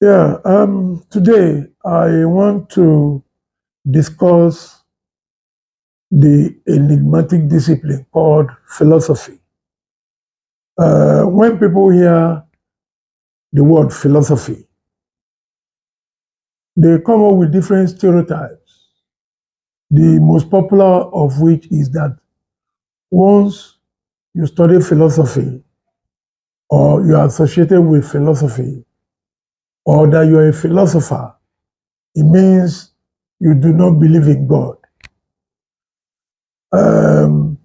Today I want to discuss the enigmatic discipline called philosophy. When people hear the word philosophy, they come up with different stereotypes. The most popular of which is that once you study philosophy or you are associated with philosophy or that you are a philosopher, it means you do not believe in God. Um,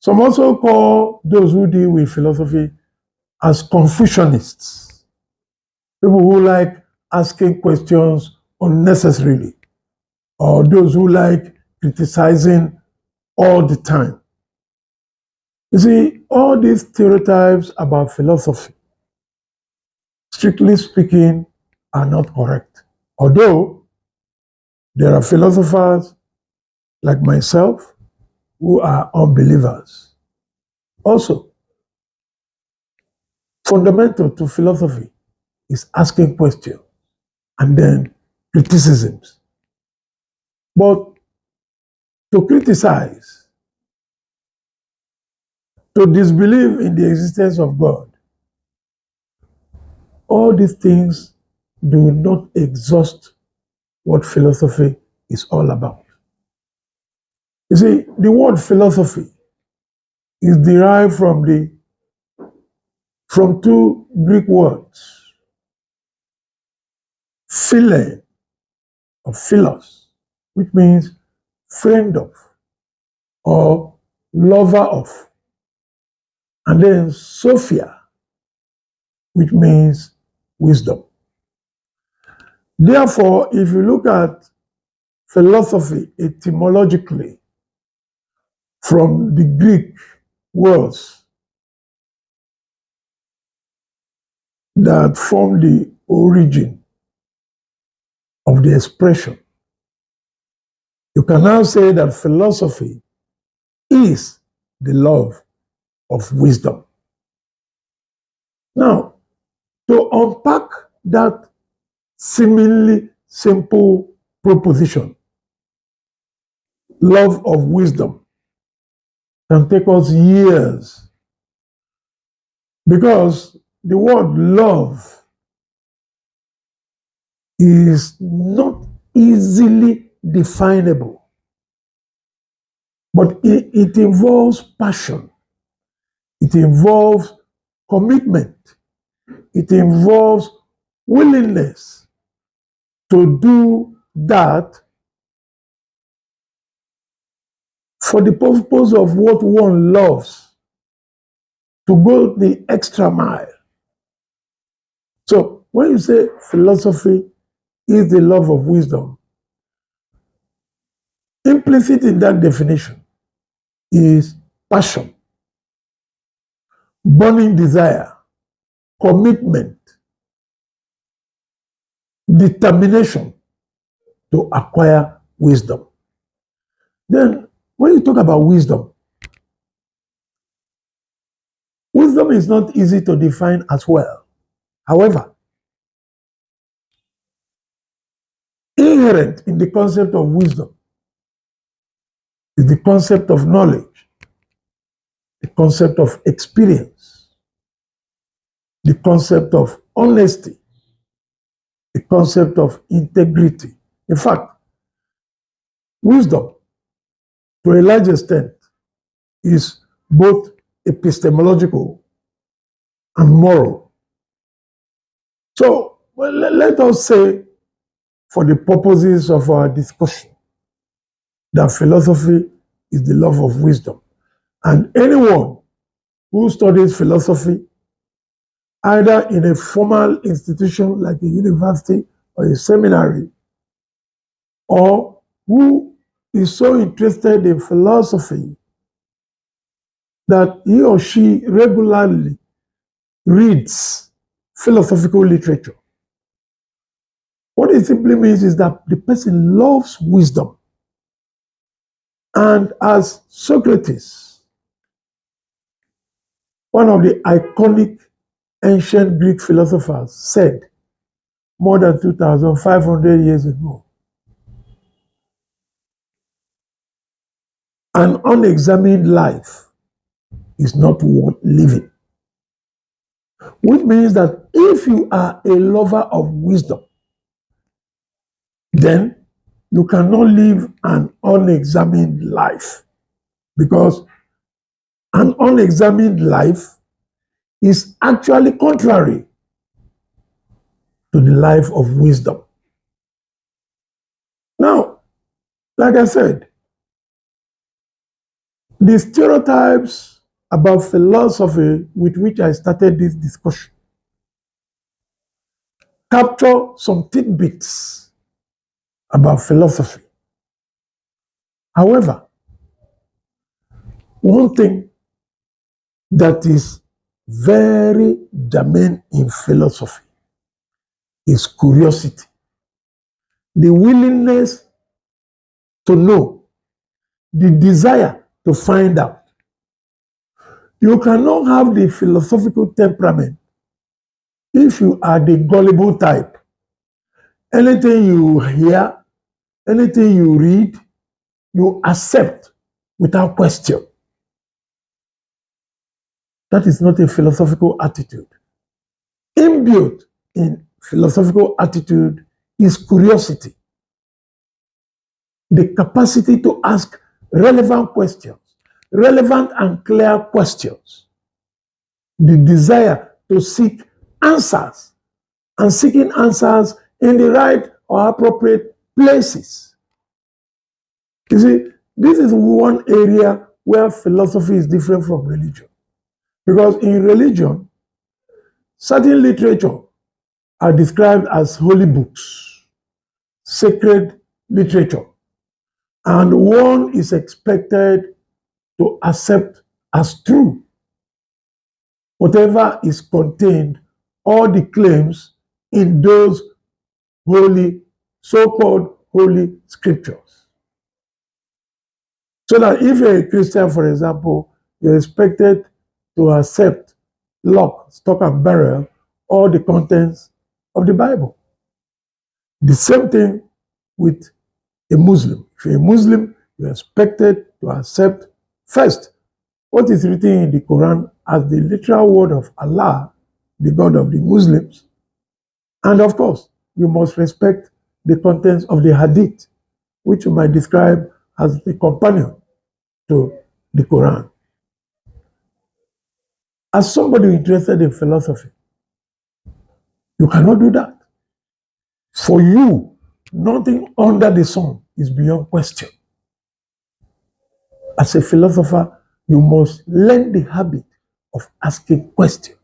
some also call those who deal with philosophy as Confucianists, people who like asking questions unnecessarily, or those who like criticizing all the time. You see, all these stereotypes about philosophy, strictly speaking, are not correct. Although there are philosophers like myself who are unbelievers. Also, fundamental to philosophy is asking questions and then criticisms. But to criticize, to disbelieve in the existence of God, all these things do not exhaust what philosophy is all about. You see, the word philosophy is derived from two Greek words, phile or philos, which means friend of or lover of, and then Sophia, which means wisdom. Therefore, if you look at philosophy etymologically from the Greek words that form the origin of the expression, you can now say that philosophy is the love of wisdom. Now, to unpack that seemingly simple proposition, love of wisdom, can take us years because the word love is not easily definable, but it involves passion, it involves commitment, it involves willingness to do that for the purpose of what one loves, to go the extra mile. So when you say philosophy is the love of wisdom, implicit in that definition is passion, burning desire, commitment, determination to acquire wisdom. Then, when you talk about wisdom, wisdom is not easy to define as well. However, inherent in the concept of wisdom is the concept of knowledge, the concept of experience, the concept of honesty, the concept of integrity. In fact, wisdom, to a large extent, is both epistemological and moral. So, well, let us say, for the purposes of our discussion, that philosophy is the love of wisdom. And anyone who studies philosophy, either in a formal institution like a university or a seminary, or who is so interested in philosophy that he or she regularly reads philosophical literature, what it simply means is that the person loves wisdom. And as Socrates, one of the iconic ancient Greek philosophers, said, more than 2,500 years ago. An unexamined life is not worth living. Which means that if you are a lover of wisdom, then you cannot live an unexamined life, because an unexamined life is actually contrary to the life of wisdom. Now, like I said, the stereotypes about philosophy with which I started this discussion capture some tidbits about philosophy. However, one thing that is very germane in philosophy is curiosity, the willingness to know, the desire to find out. You cannot have the philosophical temperament if you are the gullible type. Anything you hear, anything you read, you accept without question. That is not a philosophical attitude. Imbued in philosophical attitude is curiosity, the capacity to ask relevant questions, relevant and clear questions, the desire to seek answers, and seeking answers in the right or appropriate places. You see, this is one area where philosophy is different from religion. Because in religion, certain literature are described as holy books, sacred literature, and one is expected to accept as true whatever is contained, all the claims in those holy, so-called holy scriptures. So that if you're a Christian, for example, you're expected to accept lock, stock, and barrel all the contents of the Bible. The same thing with a Muslim. If you're a Muslim, you're expected to accept first what is written in the Quran as the literal word of Allah, the God of the Muslims. And of course, you must respect the contents of the Hadith, which you might describe as the companion to the Quran. As somebody interested in philosophy, you cannot do that. For you, nothing under the sun is beyond question. As a philosopher, you must learn the habit of asking questions,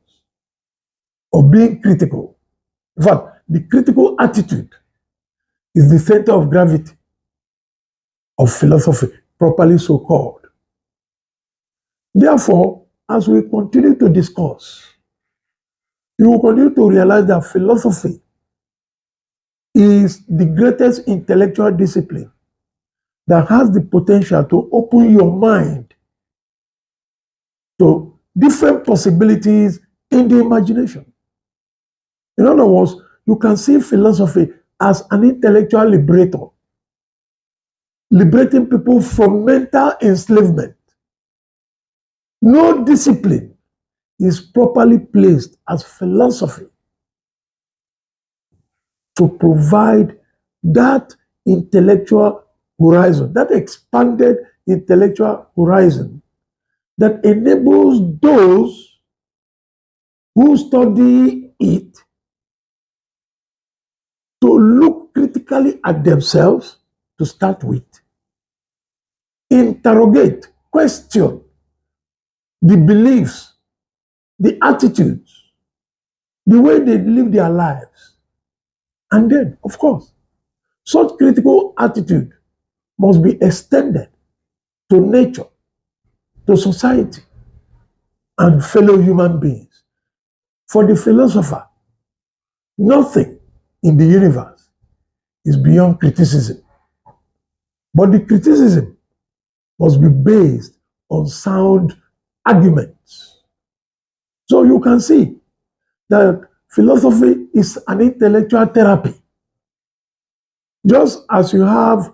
of being critical. In fact, the critical attitude is the center of gravity of philosophy, properly so called. Therefore, as we continue to discuss, you will continue to realize that philosophy is the greatest intellectual discipline that has the potential to open your mind to different possibilities in the imagination. In other words, you can see philosophy as an intellectual liberator, liberating people from mental enslavement. No discipline is properly placed as philosophy to provide that intellectual horizon, that expanded intellectual horizon that enables those who study it to look critically at themselves to start with, interrogate, question the beliefs, the attitudes, the way they live their lives. And then, of course, such critical attitude must be extended to nature, to society, and fellow human beings. For the philosopher, nothing in the universe is beyond criticism. But the criticism must be based on sound arguments. So you can see that philosophy is an intellectual therapy. Just as you have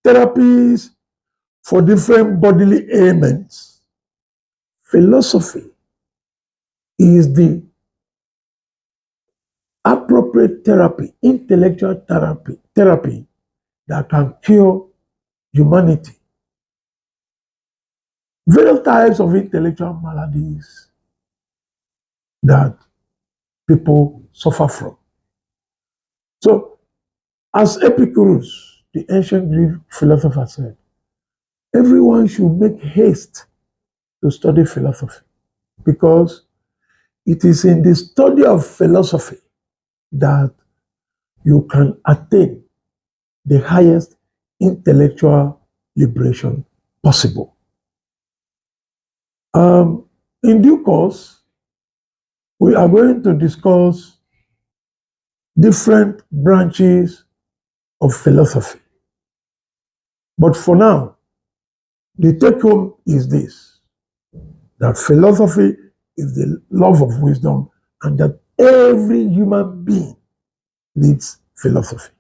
therapies for different bodily ailments, philosophy is the appropriate therapy, intellectual therapy that can cure humanity. Various types of intellectual maladies that people suffer from. So, as Epicurus, the ancient Greek philosopher, said, everyone should make haste to study philosophy because it is in the study of philosophy that you can attain the highest intellectual liberation possible. In due course, we are going to discuss different branches of philosophy. But for now, the take home is this, that philosophy is the love of wisdom and that every human being needs philosophy.